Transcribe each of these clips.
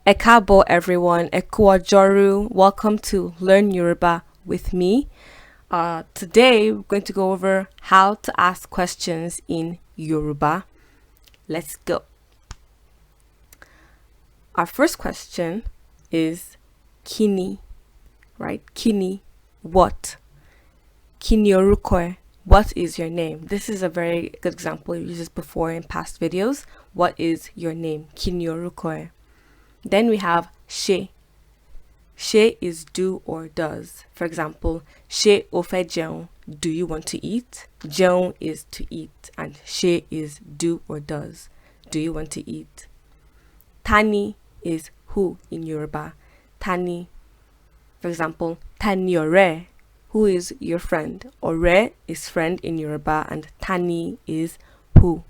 Ekabo everyone, Ekuajoru. Welcome to Learn Yoruba with me. Today we're going to go over how to ask questions in Yoruba. Let's go. Our first question is Kini, right? Kini, what? Kini oruko, what is your name? This is a very good example. We used this before in past videos. What is your name? Kini oruko. Then we have she. She is do or does. For example, she o fe jeun, do you want to eat? Jeun is to eat and she is do or does. Do you want to eat? Tani is who in Yoruba. Tani, for example, tani ore, who is your friend? Ore is friend in Yoruba and tani is who.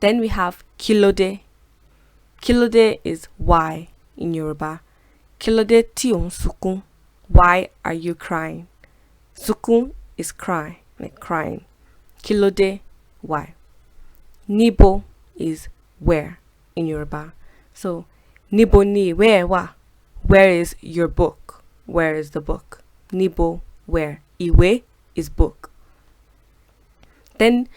Then we have kilode. Kilode is why in Yoruba. Kilode ti o n sukun. Why are you crying? Sukun is cry, like crying. Kilode, why. Nibo is where in Yoruba. So, nibo ni where wa. Where is your book? Where is the book? Nibo, where. Iwe is book. Then,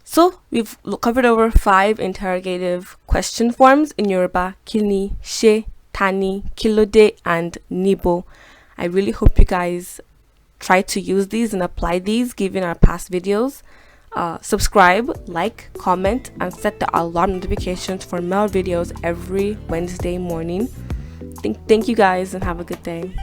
so we've covered over 5 interrogative question forms in Yoruba: Kini, she, tani, kilode, and nibo. I really hope you guys try to use these and apply these given our past videos. Subscribe, like, comment, and set the alarm notifications for more videos every Wednesday morning. Thank you guys and have a good day.